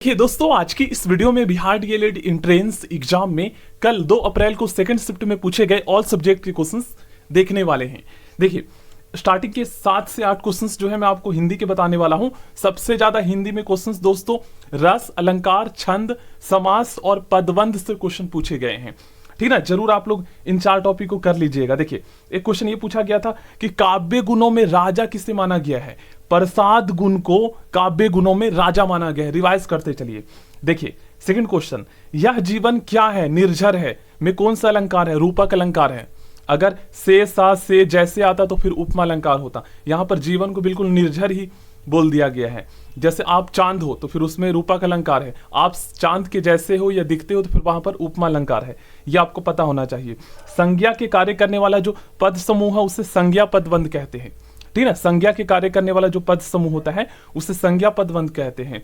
देखिए दोस्तों, आज की इस वीडियो में बिहार डीएलएड एंट्रेंस एग्जाम में कल 2 अप्रैल को सेकंड शिफ्ट में पूछे गए ऑल सब्जेक्ट के क्वेश्चंस देखने वाले हैं। देखिए, स्टार्टिंग के 7 से 8 क्वेश्चंस जो है मैं आपको हिंदी के बताने वाला हूं। सबसे ज्यादा हिंदी में क्वेश्चंस दोस्तों रस, अलंकार, छंद, समास और पदबंध से क्वेश्चन पूछे गए हैं। ठीक ना, जरूर आप लोग इन 4 टॉपिक को कर लीजिएगा। देखिए, एक क्वेश्चन ये पूछा गया था कि काव्य गुणों में राजा किसे माना गया है। प्रसाद गुण को काव्य गुणों में राजा माना गया है। रिवाइज करते चलिए। देखिए, सेकंड क्वेश्चन, यह जीवन क्या है, निर्झर है में कौन सा अलंकार है, रूपक अलंकार है। अगर से, सा, से जैसे आता तो फिर उपमा अलंकार होता। यहां पर जीवन को बिल्कुल निर्झर ही बोल दिया गया है। जैसे आप चांद हो तो फिर उसमें रूपक अलंकार है, आप चांद के जैसे हो या दिखते हो तो फिर वहां पर उपमा अलंकार है। यह आपको पता होना चाहिए। संज्ञा के कार्य करने वाला जो पद समूह है उसे संज्ञा पदबंध कहते हैं। ठीक है, संज्ञा के कार्य करने वाला जो पद समूह होता है उसे संज्ञा पदबंध कहते हैं।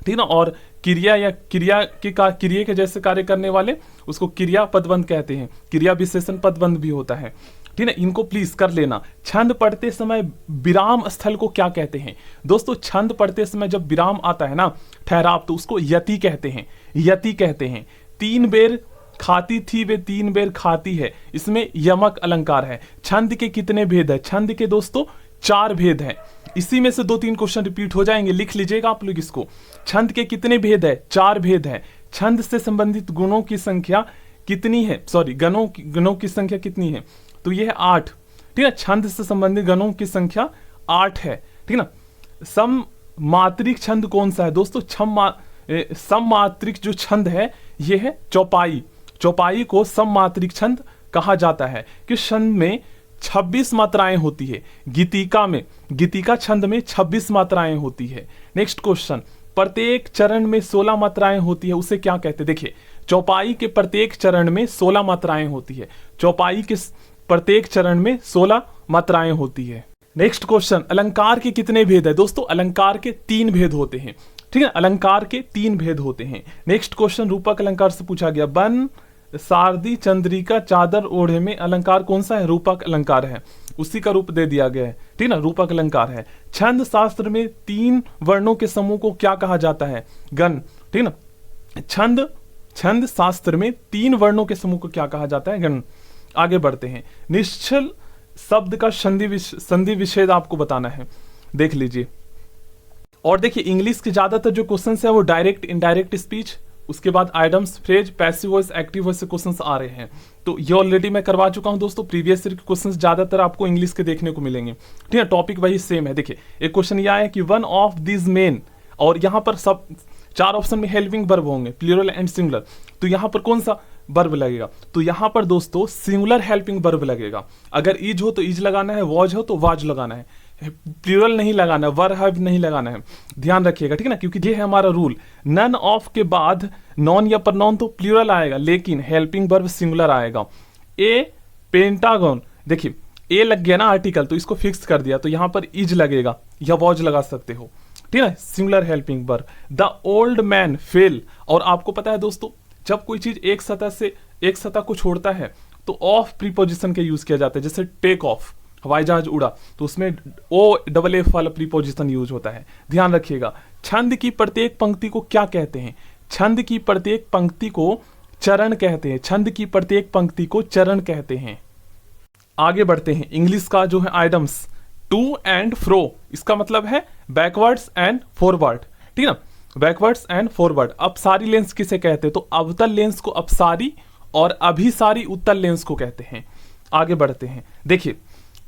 ठीक ना, और क्रिया या क्रिया के जैसे कार्य करने वाले उसको क्रिया पदबंध कहते हैं। क्रिया विशेषण पदबंध भी होता है। ठीक है, इनको प्लीज कर लेना। छंद पढ़ते समय विराम स्थल को क्या कहते हैं। दोस्तों, छंद पढ़ते समय जब विराम आता है ना, ठहराव, तो उसको यति कहते हैं। यति कहते हैं। 3 बेर खाती थी वे 3 बेर खाती है, इसमें यमक अलंकार है। छंद के कितने भेद है। छंद के दोस्तों 4 भेद हैं। इसी में से 2-3 क्वेश्चन रिपीट हो जाएंगे, लिख लीजिएगा आप लोग इसको। छंद के कितने भेद है, 4 भेद है। छंद से संबंधित गुणों की संख्या कितनी है, सॉरी गणों की संख्या कितनी है, तो यह है 8। ठीक है, छंद से संबंधित गणों की संख्या 8 है। ठीक ना, सममात्रिक छंद कौन सा है दोस्तों। सममात्रिक जो छंद है यह है चौपाई। चौपाई को सममात्रिक छंद कहा जाता है। किस छंद में 26 मात्राएं होती है। गीतिका छंद में 26 मात्राएं होती है। नेक्स्ट क्वेश्चन, प्रत्येक चरण में 16 मात्राएं होती है, उसे क्या कहते हैं। देखिए, चौपाई के प्रत्येक चरण में 16 मात्राएं होती है। चौपाई के प्रत्येक चरण में 16 मात्राएं होती है। नेक्स्ट क्वेश्चन, अलंकार के कितने भेद है। दोस्तों, अलंकार के 3 भेद होते हैं। ठीक है, अलंकार के 3 भेद होते हैं। नेक्स्ट क्वेश्चन रूपक अलंकार से पूछा गया। बन सारदी चंद्रिका चादर ओढ़े में अलंकार कौन सा है, रूपक अलंकार है। उसी का रूप दे दिया गया है। ठीक ना, रूपक अलंकार है। छंद शास्त्र में 3 वर्णों के समूह को क्या कहा जाता है, गण। ठीक ना, छंद शास्त्र में 3 वर्णों के समूह को क्या कहा जाता है, गण। आगे बढ़ते हैं। निश्चल शब्द का संधि विच्छेद आपको बताना है, देख लीजिए। और देखिए, इंग्लिश के ज्यादातर जो क्वेश्चंस है वो डायरेक्ट, इनडायरेक्ट स्पीच, उसके बाद idioms, phrase, passive voice, active voice से क्वेश्चंस आ रहे हैं। तो ये ऑलरेडी मैं करवा चुका हूं दोस्तों। प्रीवियस ईयर के क्वेश्चंस ज्यादातर आपको इंग्लिश के देखने को मिलेंगे। ठीक है, टॉपिक वही सेम है। देखिए, एक क्वेश्चन यह है कि वन ऑफ दिस मेन, और यहां पर सब 4 ऑप्शन में हेल्पिंग वर्ब होंगे, प्लूरल एंड सिंगुलर। तो यहां पर कौन सा वर्ब लगेगा, तो यहां पर दोस्तों सिंगुलर हेल्पिंग वर्ब लगेगा। अगर इज हो तो इज लगाना है, वॉज हो तो वाज लगाना है, प्लूरल नहीं लगाना है, वर हैव नहीं लगाना है। ध्यान रखिएगा, ठीक है ना, क्योंकि ये है हमारा रूल। नन ऑफ के बाद नॉन या प्रनॉन तो प्लूरल आएगा, लेकिन हेल्पिंग वर्ब सिंगुलर आएगा। ए पेंटागन, देखिए ए लग गया ना आर्टिकल, तो इसको फिक्स कर दिया, तो यहां पर इज लगेगा या वॉज लगा सकते हो। ठीक है, singular helping verb. The old man fail, और आपको पता है दोस्तों, जब कोई चीज एक सतह को छोड़ता है तो ऑफ प्रीपोजिशन के यूज किया जाता है। जैसे टेक ऑफ, हवाई जहाज उड़ा, तो उसमें ओ डबल एफ वाला प्रीपोजिशन यूज होता है। ध्यान रखिएगा। छंद की प्रत्येक पंक्ति को क्या कहते हैं, छंद की प्रत्येक पंक्ति को चरण कहते हैं। छंद की प्रत्येक पंक्ति को चरण कहते हैं। आगे बढ़ते हैं। इंग्लिश का जो है आइडम्स, टू एंड फ्रो, इसका मतलब है बैकवर्ड्स एंड फॉरवर्ड। ठीक ना, बैकवर्ड्स एंड फॉरवर्ड। अपसारी लेंस किसे कहते हैं, तो अवतल लेंस को अपसारी और अभिसारी उत्तल लेंस को कहते हैं। आगे बढ़ते हैं। देखिए,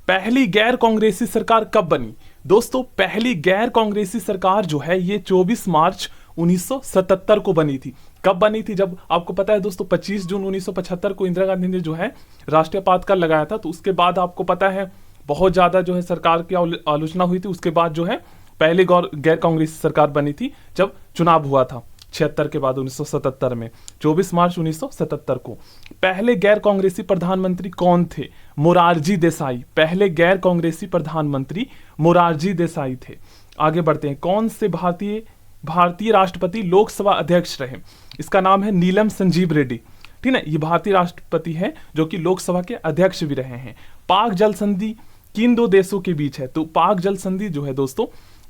पहली गैर कांग्रेसी सरकार कब बनी। दोस्तों, पहली गैर कांग्रेसी सरकार जो है ये 24 मार्च 1977 को बनी थी। कब बनी थी, जब आपको पता है दोस्तों 25 जून 1975 को इंदिरा गांधी ने जो है राष्ट्रीय आपातकाल लगाया था। तो उसके बाद आपको पता है बहुत ज्यादा जो है सरकार की आलोचना हुई थी। उसके बाद जो है पहली गैर कांग्रेसी सरकार बनी थी जब चुनाव हुआ था 76 के बाद 1977 में, 24 मार्च 1977 को। पहले गैर कांग्रेसी प्रधानमंत्री कौन थे, मोरारजी देसाई। पहले गैर कांग्रेसी प्रधानमंत्री मोरारजी देसाई थे। आगे बढ़ते हैं। कौन से भारतीय राष्ट्रपति लोकसभा अध्यक्ष रहे, इसका नाम है नीलम संजीव रेड्डी। ठीक है, ये भारतीय राष्ट्रपति है जो कि लोकसभा के अध्यक्ष भी रहे हैं। पाक जल संधि किन 2 देशों के बीच है, तो पाक जल संधि जो है दोस्तों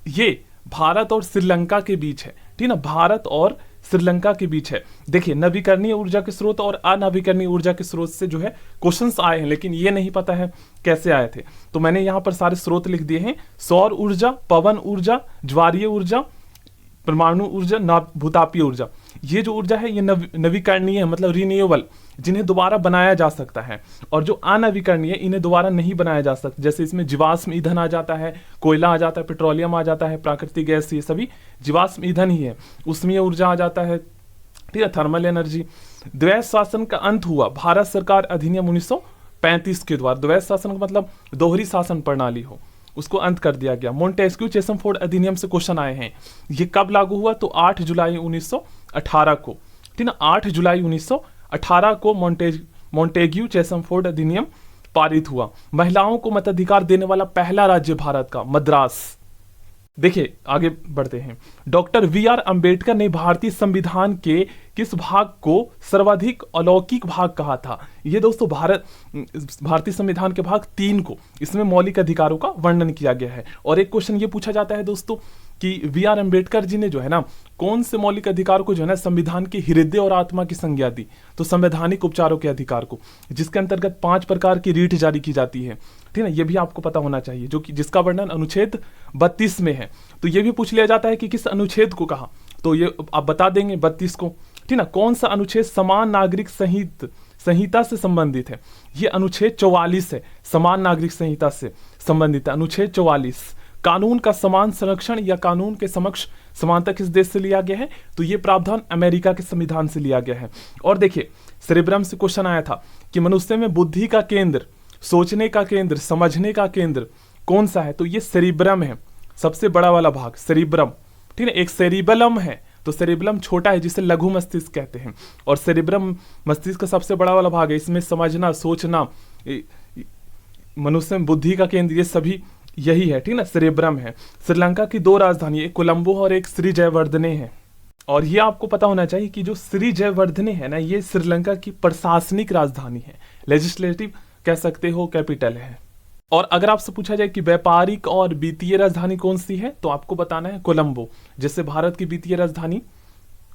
ये भारत और श्रीलंका के बीच है, ठीक ना, भारत और श्रीलंका के बीच है। देखिए नवीकरणीय ऊर्जा के स्रोत और अनवीकरणीय ऊर्जा के स्रोत से जो है क्वेश्चंस आए हैं, लेकिन ये नहीं पता है कैसे आए थे। तो मैंने यहाँ पर सारे स्रोत लिख दिए हैं, सौर ऊर्जा, पवन ऊर्जा, ज्वारीय ऊर्जा, परमाणु ऊर्जा, भूतापीय ऊर्जा। ये जो ऊर्जा है ये नवीकरणीय है, मतलब रिन्यूएबल, जिन्हें दोबारा बनाया जा सकता है। और जो अनवीकरणीय इन्हें दोबारा नहीं बनाया जा सकता, जैसे इसमें जीवाश्म ईंधन आ जाता है, कोयला आ जाता है, पेट्रोलियम आ जाता है, प्राकृतिक गैस, ये सभी जीवाश्म ईंधन ही है। उष्मीय ऊर्जा आ जाता है, ठीक है, थर्मल एनर्जी। द्वैध शासन का अंत हुआ भारत सरकार अधिनियम 1935 के द्वारा। द्वैध शासन का मतलब दोहरी शासन प्रणाली हो, उसको अंत कर दिया गया। मोंटेस्क्यू चेसमफोर्ड अधिनियम से क्वेश्चन आए हैं। ये कब लागू हुआ? तो 8 जुलाई 1918 को, ठीक ना, 8 जुलाई 1918 को मोंटेग्यू चेसमफोर्ड अधिनियम पारित हुआ। महिलाओं को मताधिकार देने वाला पहला राज्य भारत का मद्रास। देखिए आगे बढ़ते हैं। Doctor VR. अंबेडकर ने भारतीय संविधान के किस भाग को सर्वाधिक अलौकिक भाग कहा था? ये दोस्तों भारतीय संविधान के भाग 3 को, इसमें मौलिक अधिकारों का वर्णन किया गया है। और एक क्वेश्चन ये पूछा जाता है दोस्तों कि वी.आर. अंबेडकर जी ने जो है ना कौन से मौलिक अधिकार को जो है ना संविधान के हृदय और आत्मा की संज्ञा दी? तो संवैधानिक उपचारों के अधिकार को, जिसके अंतर्गत 5 प्रकार की रीट जारी की जाती है, ठीक है, ये भी आपको पता होना चाहिए, जो कि जिसका वर्णन अनुच्छेद 32 में है। तो ये भी पूछ लिया जाता है कि किस अनुच्छेद को कहा, तो ये आप बता देंगे 32 को, ठीक ना। कौन सा अनुच्छेद समान नागरिक संहिता से संबंधित है? ये अनुच्छेद 44 है, समान नागरिक संहिता से संबंधित है अनुच्छेद 44। कानून का समान संरक्षण या कानून के समक्ष समानता किस देश से लिया गया है? तो ये प्रावधान अमेरिका के संविधान से लिया गया है। और देखिए सेरेब्रम से क्वेश्चन आया था कि मनुष्य में बुद्धि का केंद्र, सोचने का केंद्र, समझने का केंद्र कौन सा है? तो ये सेरिब्रम है, सबसे बड़ा वाला भाग सेरिब्रम, ठीक है। एक सेरिबलम है, तो सेरिबलम छोटा है जिसे लघु मस्तिष्क कहते हैं, और सेरिब्रम मस्तिष्क का सबसे बड़ा वाला भाग है। इसमें समझना, सोचना, मनुष्य में बुद्धि का केंद्र, ये सभी यही है, ठीक ना, सेरिब्रम है। श्रीलंका की 2 राजधानी, एक कोलंबो और एक श्री जयवर्धने है। और ये आपको पता होना चाहिए कि जो श्री जयवर्धने है ना, ये श्रीलंका की प्रशासनिक राजधानी है, लेजिस्लेटिव कह सकते हो, कैपिटल है। और अगर आपसे पूछा जाए कि व्यापारिक और वित्तीय राजधानी कौन सी है, तो आपको बताना है कोलंबो। जैसे भारत की वित्तीय राजधानी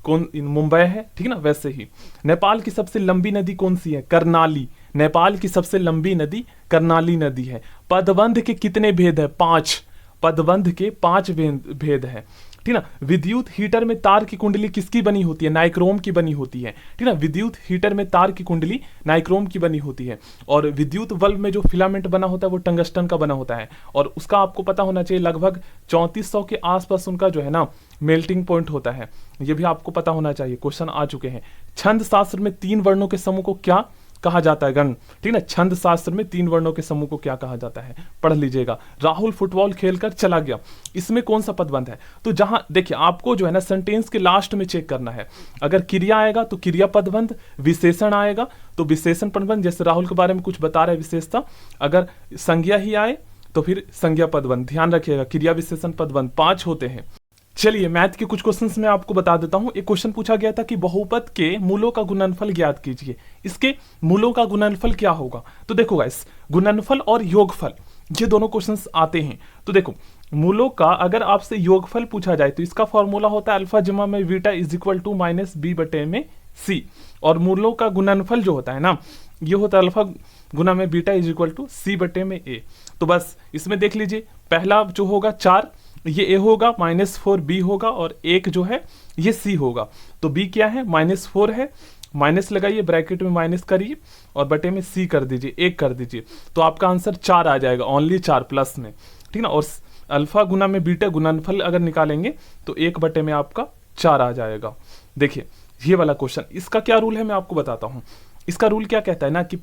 मुंबई है, ठीक ना, वैसे ही। नेपाल की सबसे लंबी नदी कौन सी है? कर्नाली। नेपाल की सबसे लंबी नदी कर्नाली नदी है। पदबंध के कितने भेद है? 5। पदबंध के 5 भेद है, ठीक ना। विद्युत हीटर में तार की कुंडली किसकी बनी होती है? नाइक्रोम की बनी होती है, ठीक ना। विद्युत हीटर में तार की कुंडली नाइक्रोम की बनी होती है। और विद्युत बल्ब में जो फिलामेंट बना होता है वो टंगस्टन का बना होता है। और उसका आपको पता होना चाहिए लगभग 3400 के आसपास उनका जो है ना मेल्टिंग पॉइंट होता है, ये भी आपको पता होना चाहिए, क्वेश्चन आ चुके हैं। छंद शास्त्र में 3 वर्णों के समूह को क्या कहा जाता है? गण, ठीक ना। छंद शास्त्र में 3 वर्णों के समूह को क्या कहा जाता है? पढ़ लीजिएगा। राहुल फुटबॉल खेलकर चला गया, इसमें कौन सा पदबंध है? तो जहां देखिए आपको जो है ना सेंटेंस के लास्ट में चेक करना है। अगर क्रिया आएगा तो क्रिया पदबंध, विशेषण आएगा तो विशेषण पदबंध, जैसे राहुल के बारे में कुछ बता रहे विशेषता। अगर संज्ञा ही आए तो फिर संज्ञा पदबंध। ध्यान रखिएगा क्रिया विशेषण पदबंध 5 होते हैं। चलिए मैथ के कुछ क्वेश्चंस मैं आपको बता देता हूं। एक क्वेश्चन पूछा गया था कि बहुपद के मूलों का गुणनफल ज्ञात कीजिए। इसके मूलों का गुणनफल क्या होगा? तो देखो गाइस, गुणनफल और योगफल ये दोनों क्वेश्चंस आते हैं। तो देखो मूलों का अगर आपसे योगफल पूछा जाए तो इसका फॉर्मूला होता है अल्फा जमा में beta is equal to minus B बटे में सी। और मूलों का गुणनफल जो होता है ना, ये होता है अल्फा गुना में बीटा इज इक्वल टू सी बटे में ए। तो बस इसमें देख लीजिए, पहला जो होगा 4 ये ए होगा, -4 बी होगा, और 1 जो है ये सी होगा। तो बी क्या है? -4 है, माइनस लगाइए, ब्रैकेट में माइनस करिए और बटे में सी कर दीजिए, 1 कर दीजिए, तो आपका आंसर 4 आ जाएगा, ओनली 4 प्लस में, ठीक ना। और अल्फा गुना में बीटा गुणनफल अगर निकालेंगे तो 1 बटे में आपका 4 आ जाएगा। देखिए ये वाला क्वेश्चन, इसका क्या रूल है मैं आपको बताता हूँ। इसका रूल क्या कहता है ना कि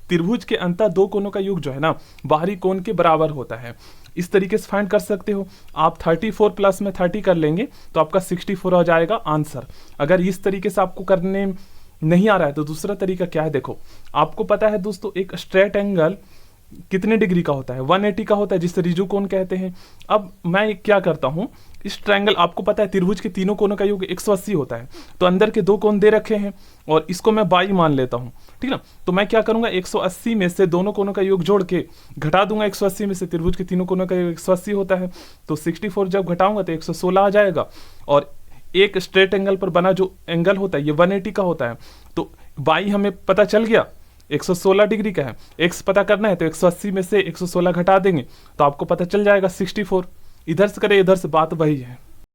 त्रिभुज के अंतः 2 कोणों का योग जो है ना बाहरी कोण के बराबर होता है। इस तरीके से फाइंड कर सकते हो आप। 34 प्लस में 30 कर लेंगे तो आपका 64 हो जाएगा आंसर। अगर इस तरीके से आपको करने नहीं आ रहा है तो दूसरा तरीका क्या है, देखो आपको पता है दोस्तों, एक स्ट्रेट एंगल कितने डिग्री का होता है, 180 का होता है, जिसे रिजु कोण कहते हैं। अब मैं क्या करता हूं, इस ट्रायंगल, आपको पता है त्रिभुज के तीनों कोनों का योग 180 होता है, तो अंदर के दो कोण दे रखे हैं और इसको मैं बाई मान लेता हूं, ठीक ना। तो मैं क्या करूंगा, 180 में से दोनों कोनों का योग जोड़ के घटा दूंगा 180 में से, त्रिभुज के तीनों कोनों का योग 180 होता है, तो 64 जब घटाऊंगा तो 116 आ जाएगा। और एक स्ट्रेट एंगल पर बना जो एंगल होता है ये 180 का होता है, तो बाई हमें पता चल गया 116 डिग्री का है। एक्स पता करना है तो 180 में से 116 घटा देंगे तो आपको पता चल जाएगा 64। इधर से करें इधर से, बात वही है।